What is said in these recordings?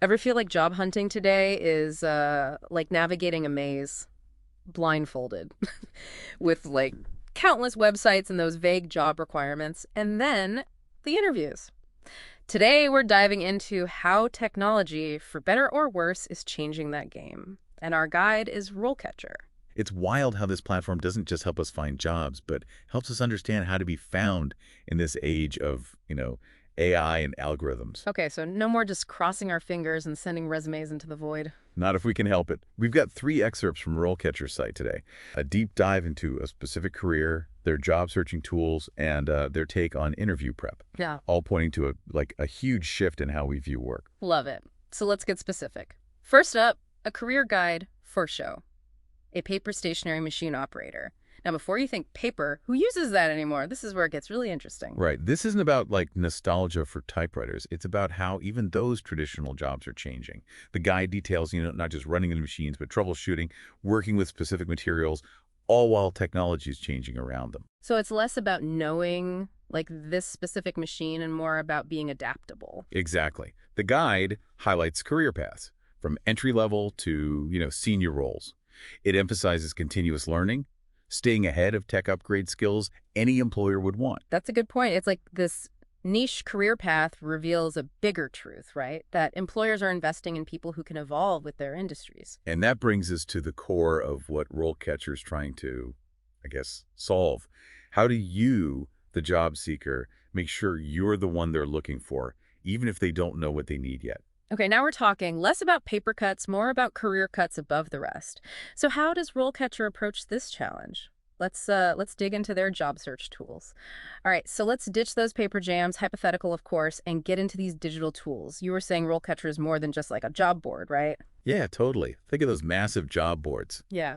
Ever feel like job hunting today is like navigating a maze blindfolded with like countless websites and those vague job requirements, and then the interviews. Today, we're diving into how technology, for better or worse, is changing that game. And our guide is RoleCatcher. It's wild how this platform doesn't just help us find jobs, but helps us understand how to be found in this age of, AI and algorithms. Okay, so no more just crossing our fingers and sending resumes into the void. Not if we can help it. We've got 3 excerpts from RoleCatcher's site today. A deep dive into a specific career, their job searching tools, and their take on interview prep, Yeah, all pointing to a huge shift in how we view work. love it. So let's get specific. First up, a career guide for show. A paper stationery machine operator. Now, before you think paper, who uses that anymore? This is where it gets really interesting. Right. This isn't about nostalgia for typewriters. It's about how even those traditional jobs are changing. The guide details, not just running the machines, but troubleshooting, working with specific materials, all while technology is changing around them. So it's less about knowing like this specific machine and more about being adaptable. Exactly. The guide highlights career paths from entry level to, senior roles. It emphasizes continuous learning, staying ahead of tech upgrade skills any employer would want. That's a good point. It's like this niche career path reveals a bigger truth, right? That employers are investing in people who can evolve with their industries. And that brings us to the core of what RoleCatcher is trying to, solve. How do you, the job seeker, make sure you're the one they're looking for, even if they don't know what they need yet? Okay, now we're talking less about paper cuts, more about career cuts above the rest. So how does RoleCatcher approach this challenge? Let's dig into their job search tools. All right, so let's ditch those paper jams, hypothetical of course, and get into these digital tools. You were saying RoleCatcher is more than just like a job board, right? Yeah, totally. Think of those massive job boards. Yeah.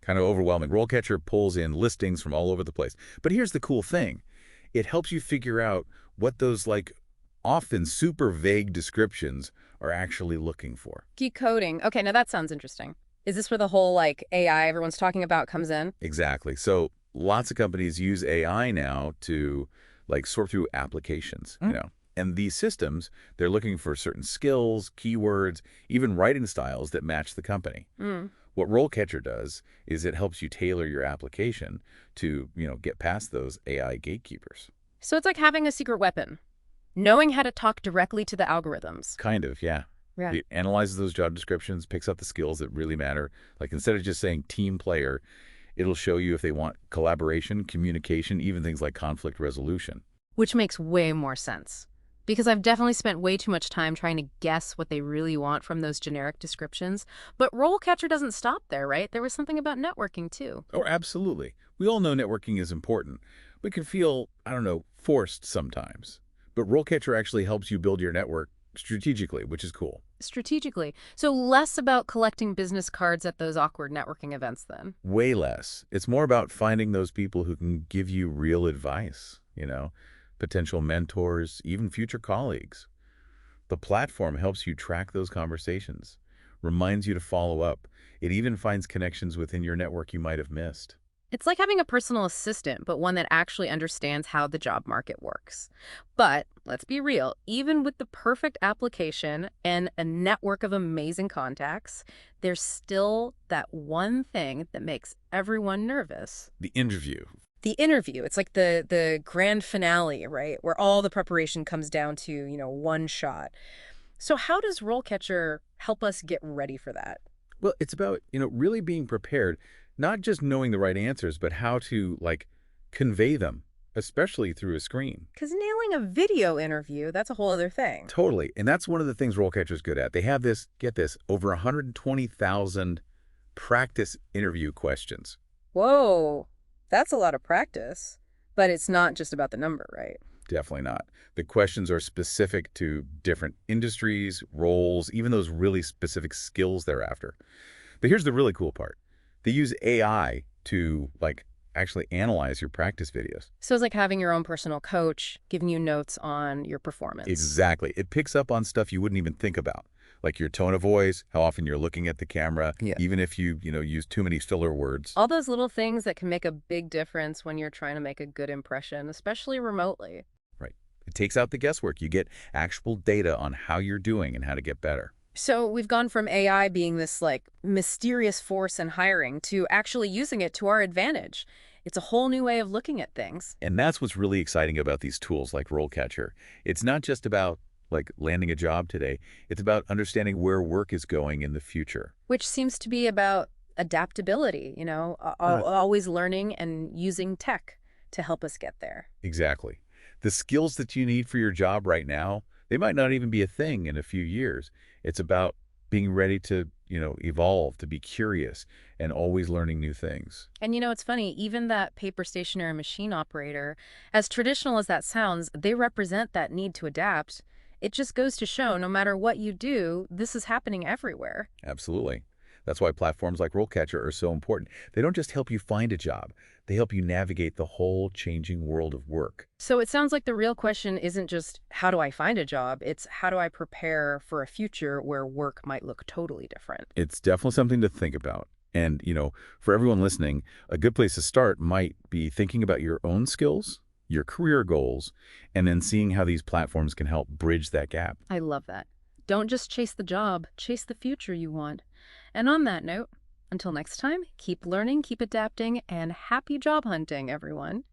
Kind of overwhelming. RoleCatcher pulls in listings from all over the place. But here's the cool thing. It helps you figure out what those often super vague descriptions are actually looking for. Geek coding. Okay, now that sounds interesting. Is this where the whole like AI everyone's talking about comes in? Exactly. So lots of companies use AI now to sort through applications. And these systems, they're looking for certain skills, keywords, even writing styles that match the company. Mm. What RoleCatcher does is it helps you tailor your application to, get past those AI gatekeepers. So it's like having a secret weapon, knowing how to talk directly to the algorithms. Kind of, yeah. Yeah. It analyzes those job descriptions, picks out the skills that really matter. Instead of just saying team player, it'll show you if they want collaboration, communication, even things like conflict resolution. Which makes way more sense. Because I've definitely spent way too much time trying to guess what they really want from those generic descriptions. But RoleCatcher doesn't stop there, right? There was something about networking, too. Oh, absolutely. We all know networking is important. We can feel, forced sometimes. But RoleCatcher actually helps you build your network strategically, which is cool. Strategically. So less about collecting business cards at those awkward networking events, then. Way less. It's more about finding those people who can give you real advice, potential mentors, even future colleagues. The platform helps you track those conversations, reminds you to follow up. It even finds connections within your network you might have missed. It's like having a personal assistant, but one that actually understands how the job market works. But let's be real, even with the perfect application and a network of amazing contacts, there's still that one thing that makes everyone nervous. The interview. The interview. It's like the grand finale, right? Where all the preparation comes down to, one shot. So how does RoleCatcher help us get ready for that? Well, it's about, really being prepared, not just knowing the right answers, but how to, convey them, especially through a screen. Because nailing a video interview, that's a whole other thing. Totally. And that's one of the things RoleCatcher is good at. They have this, get this, over 120,000 practice interview questions. Whoa, that's a lot of practice. But it's not just about the number, right? Definitely not. The questions are specific to different industries, roles, even those really specific skills they're after. But here's the really cool part. They use AI to, actually analyze your practice videos. So it's like having your own personal coach giving you notes on your performance. Exactly. It picks up on stuff you wouldn't even think about, like your tone of voice, how often you're looking at the camera, Yeah. even if you, use too many filler words. All those little things that can make a big difference when you're trying to make a good impression, especially remotely. Right. It takes out the guesswork. You get actual data on how you're doing and how to get better. So we've gone from AI being this like mysterious force in hiring to actually using it to our advantage. It's a whole new way of looking at things, And that's what's really exciting about these tools like RoleCatcher. It's not just about like landing a job today. It's about understanding where work is going in the future. which seems to be about adaptability, always learning and using tech to help us get there. Exactly. The skills that you need for your job right now, they might not even be a thing in a few years. It's about being ready to, evolve, to be curious, and always learning new things. And it's funny, even that paper stationery machine operator, as traditional as that sounds, they represent that need to adapt. It just goes to show no matter what you do, this is happening everywhere. Absolutely. That's why platforms like RoleCatcher are so important. They don't just help you find a job. They help you navigate the whole changing world of work. So it sounds like the real question isn't just how do I find a job? It's how do I prepare for a future where work might look totally different? It's definitely something to think about. And, for everyone listening, a good place to start might be thinking about your own skills, your career goals, and then seeing how these platforms can help bridge that gap. I love that. Don't just chase the job, chase the future you want. And on that note, until next time, keep learning, keep adapting, and happy job hunting, everyone.